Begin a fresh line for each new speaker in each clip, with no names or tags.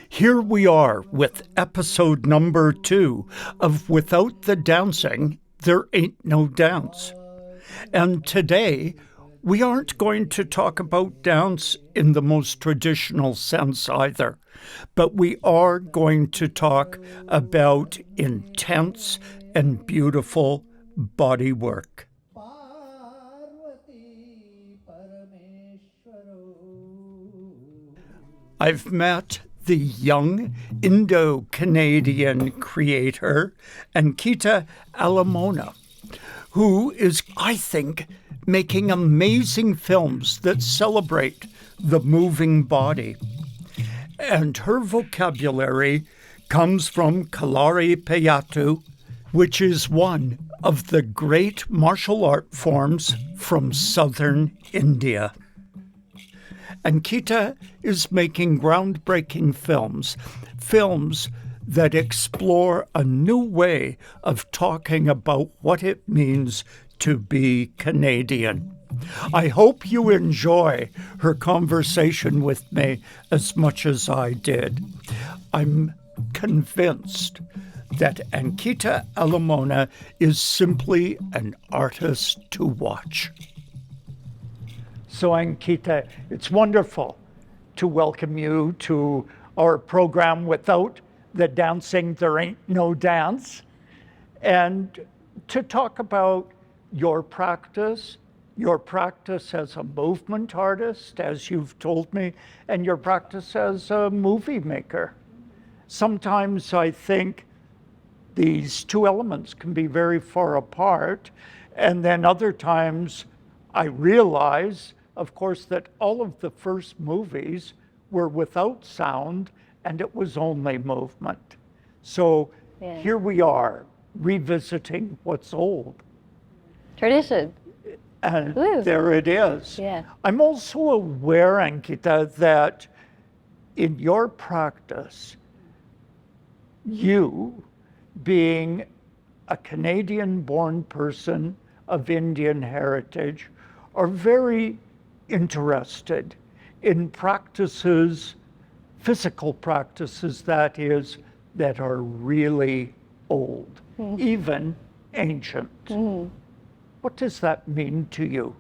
Here we are with episode number 2 of Without the Dancing, There Ain't No Dance. And today, we aren't going to talk about dance in the most traditional sense either, but we are going to talk about intense and beautiful body work. I've met the young Indo-Canadian creator, Ankita Alemona, who is, I think, making amazing films that celebrate the moving body. And her vocabulary comes from Kalaripayattu, which is one of the great martial art forms from southern India. Ankita is making groundbreaking films that explore a new way of talking about what it means to be Canadian. I hope you enjoy her conversation with me as much as I did. I'm convinced that Ankita Alemona is simply an artist to watch. So Ankita, it's wonderful to welcome you to our program Without the Dancing, There Ain't No Dance, and to talk about your practice as a movement artist, as you've told me, and your practice as a movie maker. Sometimes I think these two elements can be very far apart, and then other times I realize, of course, that all of the first movies were without sound and it was only movement. So Here we are, revisiting what's old.
Tradition.
And
Woo.
There it is.
Yeah.
I'm also aware, Ankita, that in your practice, you, being a Canadian-born person of Indian heritage, are very interested in practices, physical practices, that is, that are really old, even ancient. What does that mean to you?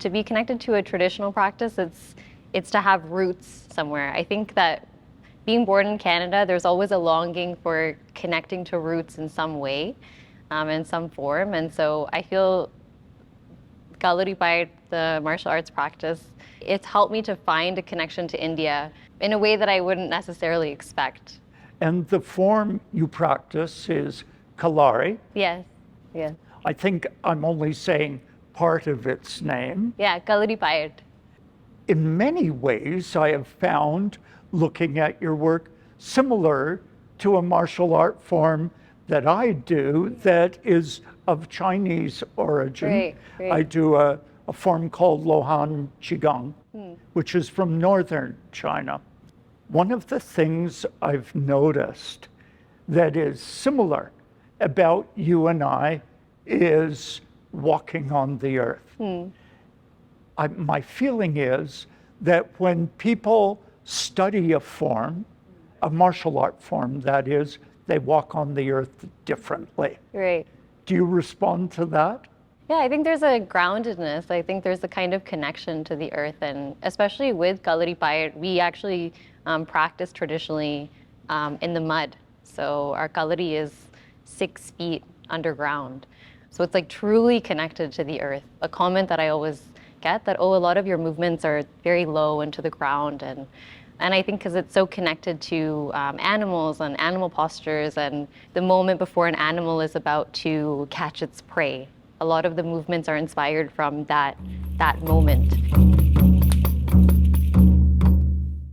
To be connected to a traditional practice, it's to have roots somewhere. I think that being born in Canada, there's always a longing for connecting to roots in some way, in some form. And so I feel Kalaripayattu, the martial arts practice, it's helped me to find a connection to India in a way that I wouldn't necessarily expect.
And the form you practice is Kalari.
Yes, yes.
I think I'm only saying part of its name.
Yeah, Kalaripayattu.
In many ways, I have found, looking at your work, similar to a martial art form that I do that is of Chinese origin.
Great.
I do a form called Lohan Qigong, which is from northern China. One of the things I've noticed that is similar about you and I is walking on the earth. My feeling is that when people study a form, a martial art form that is, they walk on the earth differently.
Right.
Do you respond to that?
Yeah, I think there's a groundedness. I think there's a kind of connection to the earth, and especially with Kalaripayattu, we actually practice traditionally in the mud. So our kalari is 6 feet underground. So it's like truly connected to the earth. A comment that I always get that, a lot of your movements are very low into the ground, and I think because it's so connected to animals and animal postures and the moment before an animal is about to catch its prey. A lot of the movements are inspired from that moment.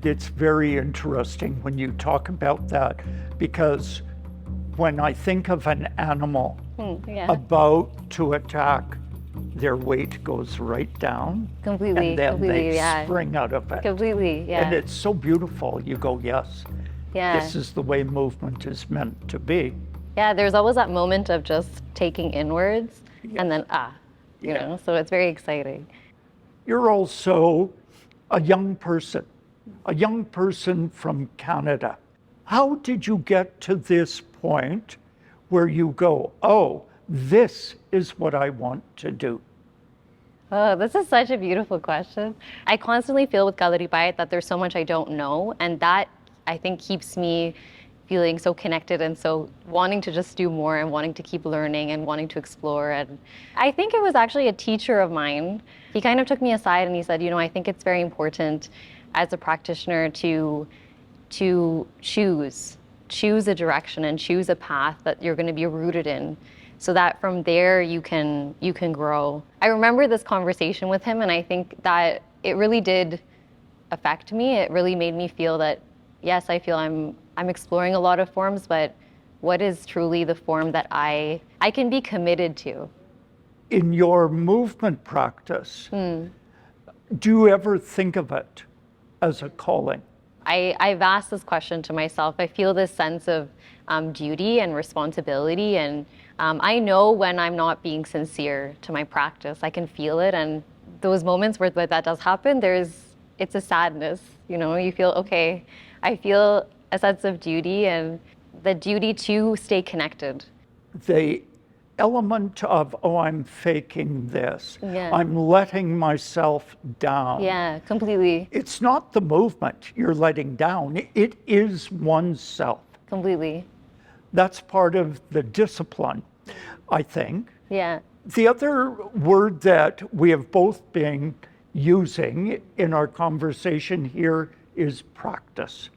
It's very interesting when you talk about that, because when I think of an animal about to attack, their weight goes right down.
Completely,
and then
completely,
they spring out of it.
Completely, yeah.
And it's so beautiful. You go, yes, this is the way movement is meant to be.
Yeah, there's always that moment of just taking inwards and then, you know, so it's very exciting.
You're also a young person a young person from Canada. How did you get to this point where you go, oh, this is what I want to do?
Oh, this is such a beautiful question. I constantly feel with Kalaripayattu that there's so much I don't know, and that I think keeps me feeling so connected and so wanting to just do more and wanting to keep learning and wanting to explore. And I think it was actually a teacher of mine. He kind of took me aside and he said, I think it's very important as a practitioner to choose a direction and choose a path that you're going to be rooted in, so that from there you can grow. I remember this conversation with him, and I think that it really did affect me. It really made me feel that, yes, I feel I'm exploring a lot of forms, but what is truly the form that I can be committed to?
In your movement practice, do you ever think of it as a calling?
I've asked this question to myself. I feel this sense of duty and responsibility, and I know when I'm not being sincere to my practice. I can feel it, and those moments where that does happen, it's a sadness. You feel, okay, I feel a sense of duty and the duty to stay connected.
The element of, oh, I'm faking this.
Yeah.
I'm letting myself down.
Yeah, completely.
It's not the movement you're letting down. It is oneself.
Completely.
That's part of the discipline, I think.
Yeah.
The other word that we have both been using in our conversation here is practice.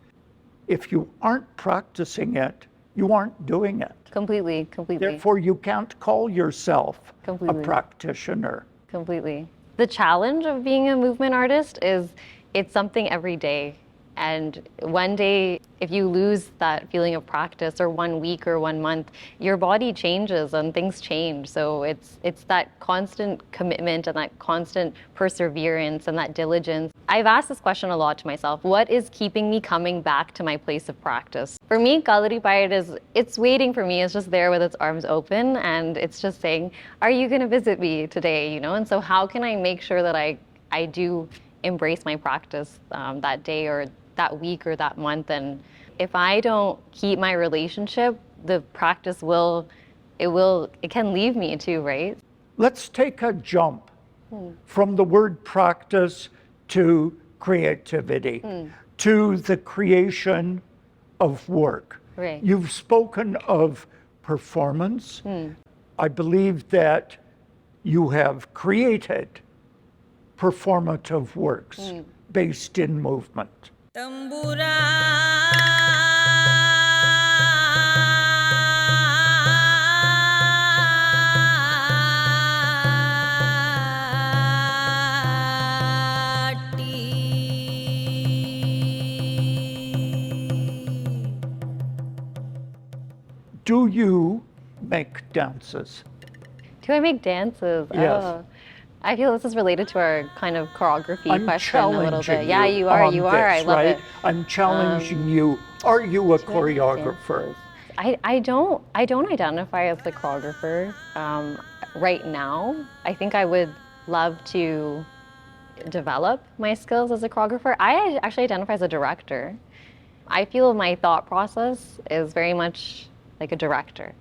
If you aren't practicing it, you aren't doing it.
Completely.
Therefore, you can't call yourself
Completely.
a practitioner.
Completely. The challenge of being a movement artist is it's something every day. And one day, if you lose that feeling of practice, or 1 week or 1 month, your body changes and things change. So it's that constant commitment and that constant perseverance and that diligence. I've asked this question a lot to myself. What is keeping me coming back to my place of practice? For me, Kalaripayattu it's waiting for me. It's just there with its arms open, and it's just saying, are you going to visit me today? And so how can I make sure that I do embrace my practice that day or that week or that month? And if I don't keep my relationship, the practice it can leave me too, right?
Let's take a jump from the word practice to creativity, to the creation of work.
Right.
You've spoken of performance. I believe that you have created performative works based in movement. Do you make dances?
Do I make dances?
Yes.
Oh. I feel this is related to our kind of choreography
I'm
question a little
challenging
bit. Yeah, you are.
on
You are.
this,
I love
right?
it.
I'm challenging you. Are you a choreographer?
I don't identify as a choreographer right now. I think I would love to develop my skills as a choreographer. I actually identify as a director. I feel my thought process is very much like a director.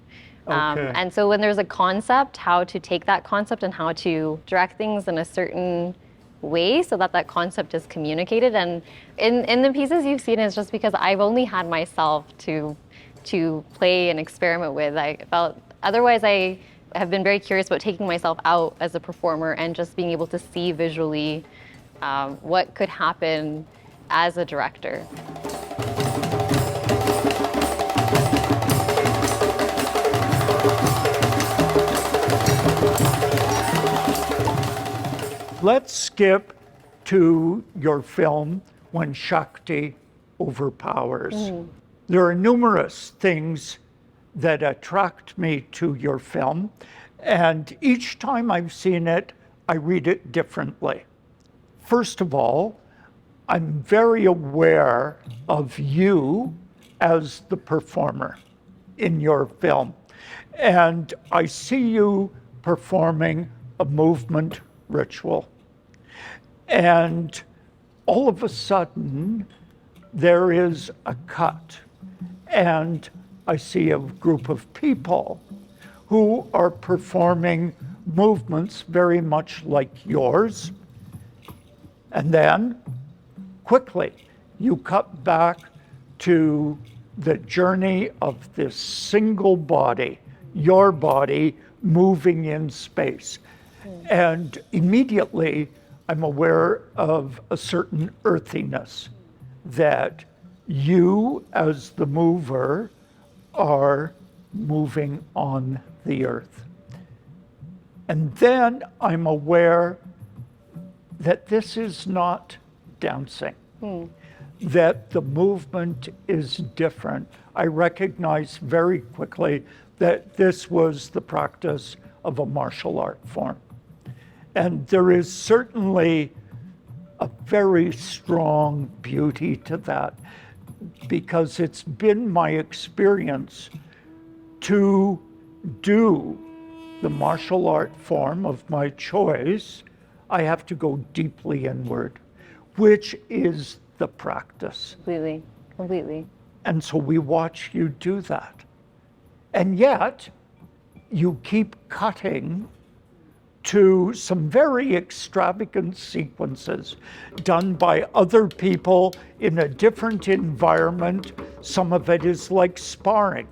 Okay.
And so when there's a concept, how to take that concept and how to direct things in a certain way so that that concept is communicated. And in the pieces you've seen, it's just because I've only had myself to play and experiment with. I felt otherwise I have been very curious about taking myself out as a performer and just being able to see visually what could happen as a director.
Let's skip to your film, When Shakti Overpowers. There are numerous things that attract me to your film, and each time I've seen it, I read it differently. First of all, I'm very aware of you as the performer in your film, and I see you performing a movement ritual. And all of a sudden, there is a cut, and I see a group of people who are performing movements very much like yours, and then quickly you cut back to the journey of this single body, your body, moving in space. And immediately I'm aware of a certain earthiness that you, as the mover, are moving on the earth. And then I'm aware that this is not dancing, that the movement is different. I recognize very quickly that this was the practice of a martial art form. And there is certainly a very strong beauty to that, because it's been my experience to do the martial art form of my choice. I have to go deeply inward, which is the practice.
Completely.
And so we watch you do that. And yet, you keep cutting to some very extravagant sequences done by other people in a different environment. Some of it is like sparring.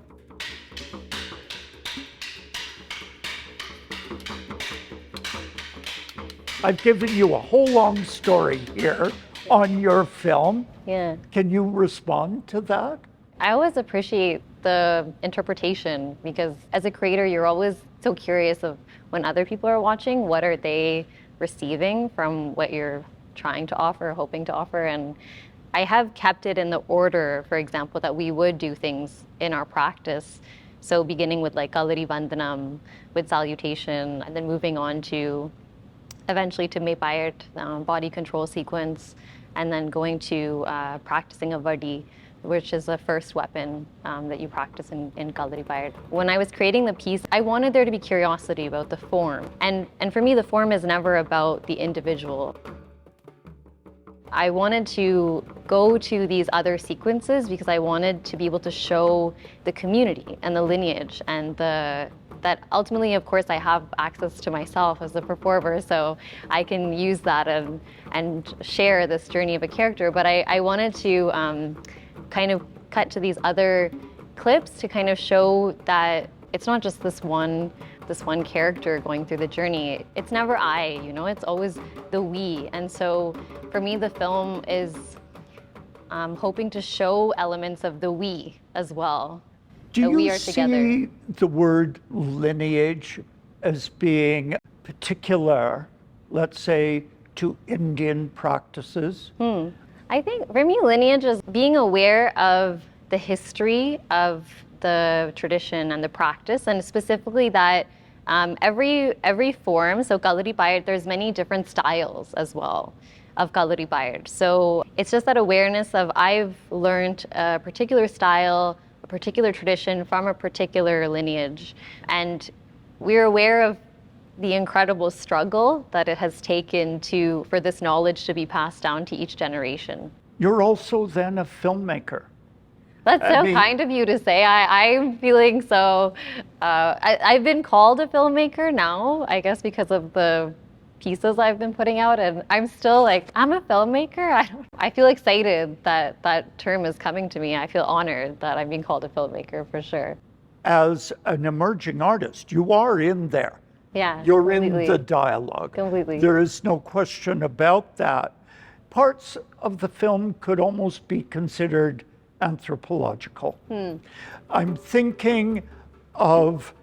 I've given you a whole long story here on your film.
Yeah.
Can you respond to that?
I always appreciate the interpretation, because as a creator, you're always so curious of when other people are watching, what are they receiving from what you're trying to offer, hoping to offer. And I have kept it in the order, for example, that we would do things in our practice. So beginning with like Kalaripayattu, with salutation, and then moving on to eventually to Mayapayat, body control sequence, and then going to practicing a vadi, which is the first weapon that you practice in Kalaripayattu. When I was creating the piece, I wanted there to be curiosity about the form. And for me, the form is never about the individual. I wanted to go to these other sequences because I wanted to be able to show the community and the lineage and that ultimately, of course, I have access to myself as a performer, so I can use that and share this journey of a character. But I wanted to kind of cut to these other clips to kind of show that it's not just this one character going through the journey. It's never I, it's always the we. And so for me, the film is hoping to show elements of the we as well.
Do you
we are
see
together.
The word lineage as being particular, let's say, to Indian practices?
I think for me, lineage is being aware of the history of the tradition and the practice, and specifically that every form, so Kalaripayattu, there's many different styles as well of Kalaripayattu. So it's just that awareness of I've learned a particular style, a particular tradition from a particular lineage, and we're aware of the incredible struggle that it has taken for this knowledge to be passed down to each generation.
You're also then a filmmaker.
That's so kind of you to say. I'm feeling so, I've been called a filmmaker now, I guess because of the pieces I've been putting out, and I'm still like, I'm a filmmaker? I feel excited that that term is coming to me. I feel honored that I'm being called a filmmaker, for sure.
As an emerging artist, you are in there.
Yeah,
You're
completely.
in the dialogue.
Completely.
There is no question about that. Parts of the film could almost be considered anthropological. I'm thinking of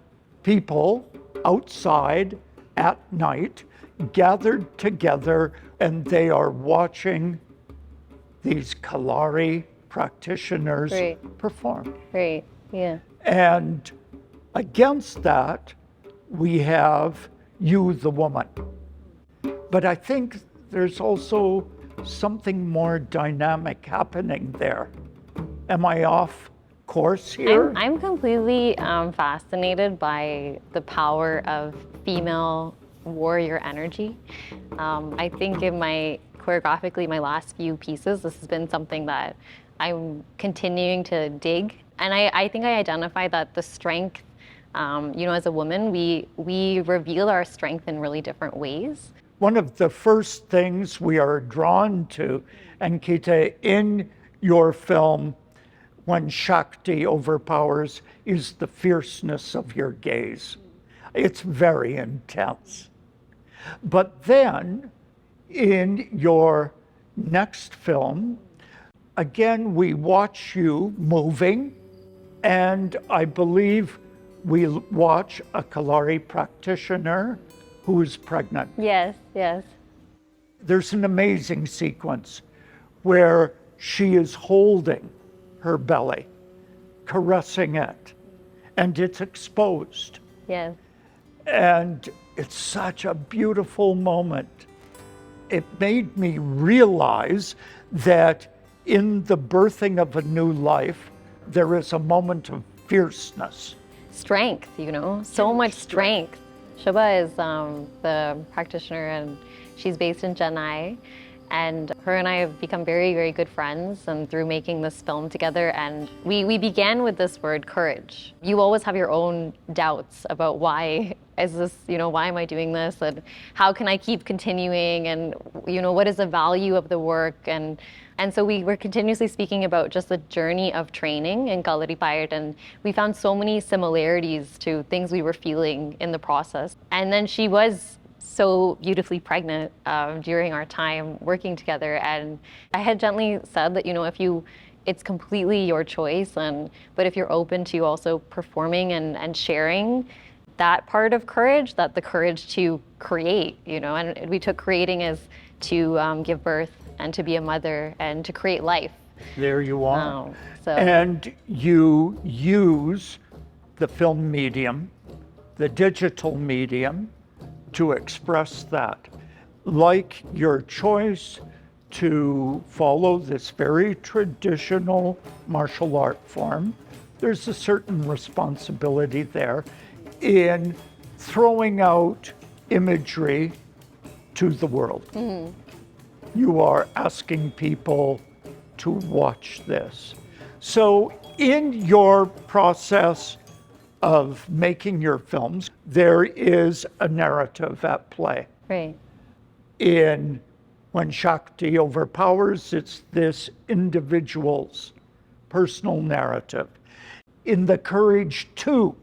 people outside at night, gathered together, and they are watching these Kalari practitioners perform.
Right, yeah.
And against that, we have you, the woman. But I think there's also something more dynamic happening there. Am I off course here?
I'm completely fascinated by the power of female warrior energy. I think in my choreographically my last few pieces, this has been something that I'm continuing to dig. And I think I identify that the strength, as a woman, we reveal our strength in really different ways.
One of the first things we are drawn to, Ankita, in your film, When Shakti Overpowers, is the fierceness of your gaze. It's very intense. But then, in your next film, again, we watch you moving, and I believe we watch a Kalari practitioner who is pregnant.
Yes, yes.
There's an amazing sequence where she is holding her belly, caressing it, and it's exposed.
Yes.
And it's such a beautiful moment. It made me realize that in the birthing of a new life, there is a moment of fierceness.
Strength, so much strength. Shubha is the practitioner, and she's based in Chennai. And her and I have become very, very good friends, and through making this film together. And we began with this word, courage. You always have your own doubts about why is this, why am I doing this? And how can I keep continuing? And, what is the value of the work? And so we were continuously speaking about just the journey of training in Kalaripayattu, and we found so many similarities to things we were feeling in the process. And then she was so beautifully pregnant during our time working together, and I had gently said that it's completely your choice, but if you're open to also performing and sharing that part of courage, that the courage to create, and we took creating as to give birth and to be a mother and to create life.
There you are.
So.
And you use the film medium, the digital medium, to express that. Like your choice to follow this very traditional martial art form, there's a certain responsibility there in throwing out imagery to the world. Mm-hmm. You are asking people to watch this. So in your process of making your films, there is a narrative at play.
Right.
In When Shakti Overpowers, it's this individual's personal narrative. In The Courage 2,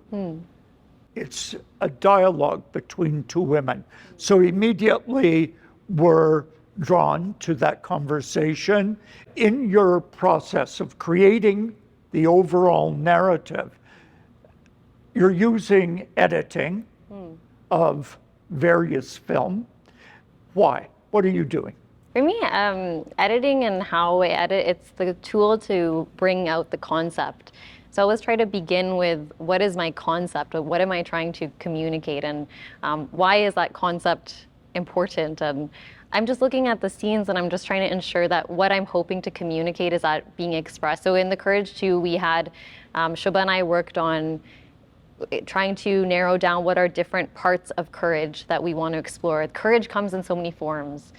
it's a dialogue between two women. So immediately we're drawn to that conversation. In your process of creating the overall narrative, you're using editing of various film. Why? What are you doing?
For me, editing and how I edit, it's the tool to bring out the concept. So I always try to begin with what is my concept, or what am I trying to communicate, and why is that concept important? And I'm just looking at the scenes, and I'm just trying to ensure that what I'm hoping to communicate is that being expressed. So in The Courage 2, we had, Shubha and I worked on trying to narrow down what are different parts of courage that we want to explore. Courage comes in so many forms.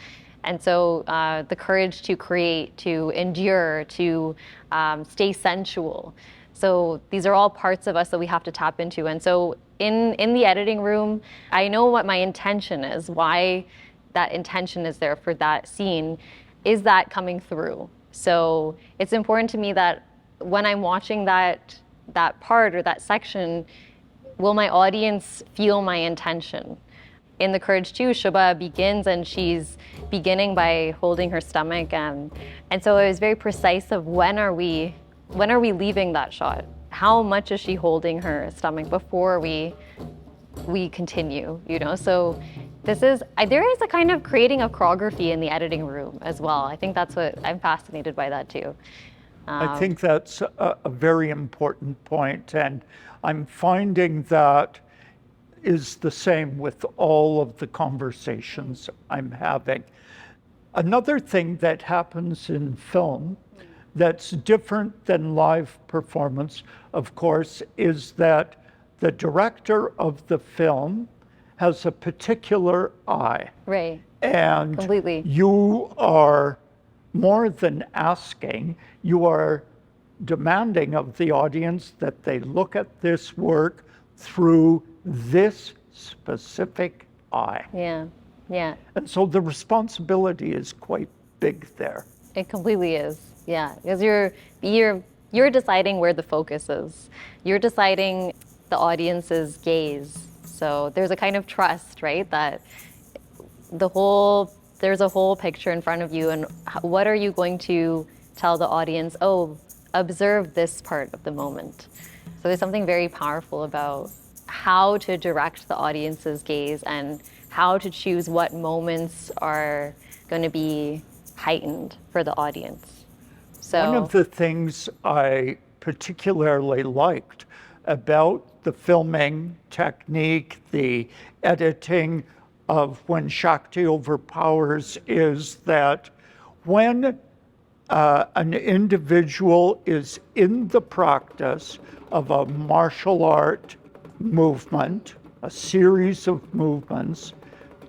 And so the courage to create, to endure, to stay sensual. So these are all parts of us that we have to tap into. And so in the editing room, I know what my intention is, why that intention is there for that scene. Is that coming through? So it's important to me that when I'm watching that part or that section, will my audience feel my intention? In The Courage 2, Shubha begins, and she's beginning by holding her stomach, and so I was very precise of when are we leaving that shot? How much is she holding her stomach before we continue? So there is a kind of creating a choreography in the editing room as well. I think that's what I'm fascinated by that too.
I think that's a very important point, and I'm finding that is the same with all of the conversations I'm having. Another thing that happens in film that's different than live performance, of course, is that the director of the film has a particular eye.
Right.
And
Completely.
you are more than asking, you are demanding of the audience that they look at this work through this specific eye.
Yeah, yeah.
And so the responsibility is quite big there.
It completely is. Yeah, because you're deciding where the focus is. You're deciding the audience's gaze. So there's a kind of trust, right? That there's a whole picture in front of you, and what are you going to tell the audience? Oh, observe this part of the moment. So there's something very powerful about how to direct the audience's gaze and how to choose what moments are going to be heightened for the audience. So
one of the things I particularly liked about the filming technique, the editing of When Shakti Overpowers, is that when an individual is in the practice of a martial art movement, a series of movements,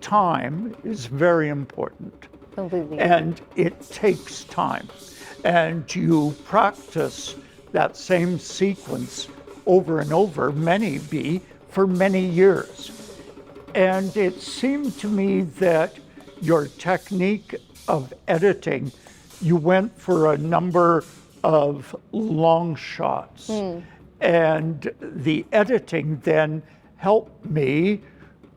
time is very important.
completely.
And it takes time. And you practice that same sequence over and over, for many years. And it seemed to me that your technique of editing, you went for a number of long shots. And the editing then helped me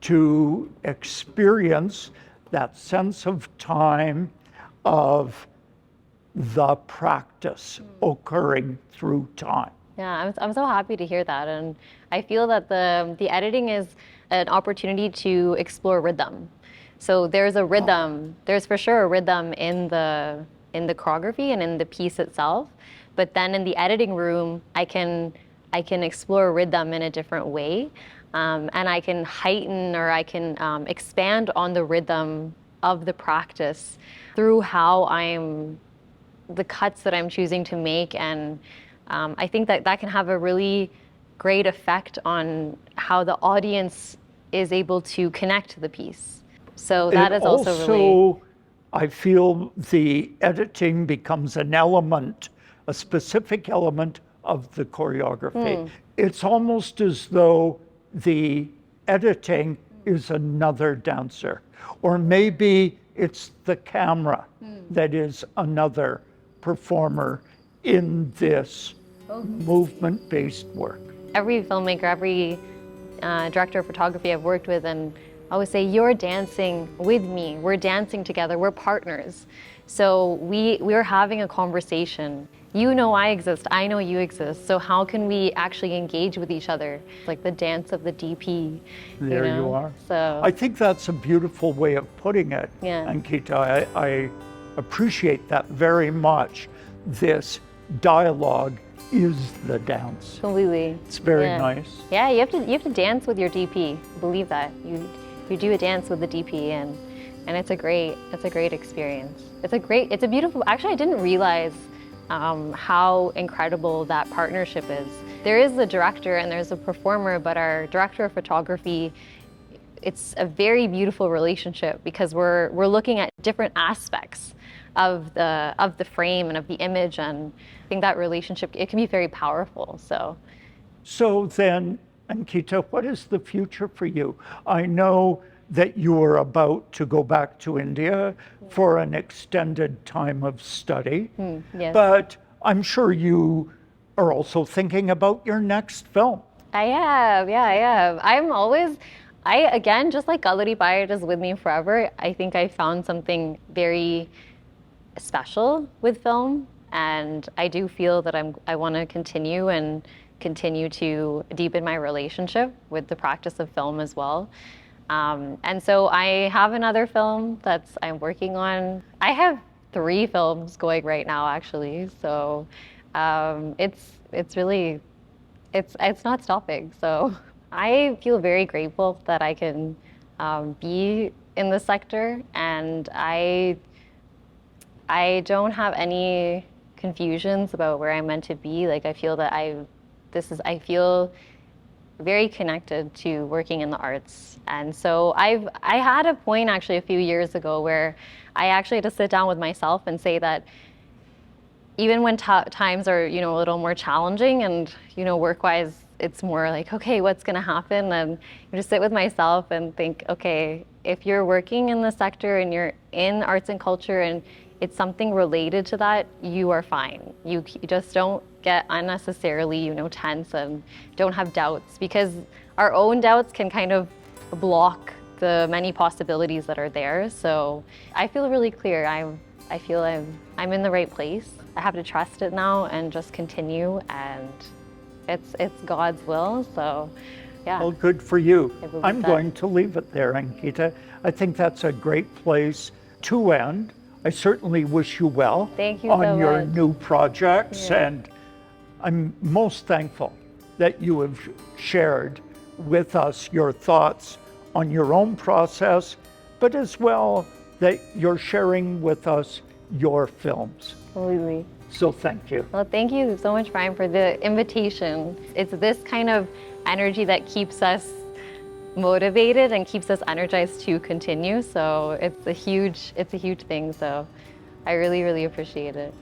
to experience that sense of time, of the practice occurring through time.
Yeah, I'm so happy to hear that, and I feel that the editing is an opportunity to explore rhythm. So there's a rhythm. There's for sure a rhythm in the choreography and in the piece itself, but then in the editing room, I can explore rhythm in a different way, and I can heighten or I can expand on the rhythm of the practice through the cuts that I'm choosing to make, and I think that can have a really great effect on how the audience is able to connect to the piece. So that is also really.
I feel the editing becomes an element, a specific element of the choreography. It's almost as though the editing is another dancer, or maybe it's the camera that is another performer in this movement-based work.
Every filmmaker, every director of photography I've worked with, and I always say, you're dancing with me. We're dancing together. We're partners. So we're having a conversation. You know I exist. I know you exist. So how can we actually engage with each other? Like the dance of the DP.
There you are.
So
I think that's a beautiful way of putting it,
Yeah.
Ankita. I appreciate that very much. This dialogue is the dance.
completely.
It's very
Yeah.
nice.
Yeah, you have to dance with your DP. Believe that. You do a dance with the DP, and it's a great experience. It's a beautiful. Actually, I didn't realize how incredible that partnership is. There is the director and there's a performer, but our director of photography, it's a very beautiful relationship because we're looking at different aspects of the frame and of the image, and I think that relationship, it can be very powerful.
So then, Ankita, what is the future for you? I know that you are about to go back to India for an extended time of study,
Yes.
but I'm sure you are also thinking about your next film.
I have, yeah, I have. Again, just like Kalaripayattu is with me forever, I think I found something very special with film, and I do feel that I want to continue to deepen my relationship with the practice of film as well. And so I have another film I'm working on. I have 3 films going right now, actually. So it's really not stopping. So I feel very grateful that I can be in the sector, and I don't have any confusions about where I'm meant to be. Like I feel that I feel very connected to working in the arts. And so I had a point actually a few years ago where I actually had to sit down with myself and say that even when times are, a little more challenging and, work-wise, it's more like, okay, what's going to happen? And just sit with myself and think, okay, if you're working in the sector and you're in arts and culture and it's something related to that, you are fine. You just don't get unnecessarily, tense and don't have doubts, because our own doubts can kind of block the many possibilities that are there. So I feel really clear. I feel I'm in the right place. I have to trust it now and just continue, and it's God's will. So yeah.
Well, good for you. I'm
that.
going to leave it there, Ankita. I think that's a great place to end. I certainly wish you well
Thank you
on
so
your
much.
new projects,
Yeah.
and I'm most thankful that you have shared with us your thoughts on your own process, but as well that you're sharing with us your films.
Absolutely.
So thank you.
Well, thank you so much, Brian, for the invitation. It's this kind of energy that keeps us motivated and keeps us energized to continue. So it's a huge thing. So I really, really appreciate it.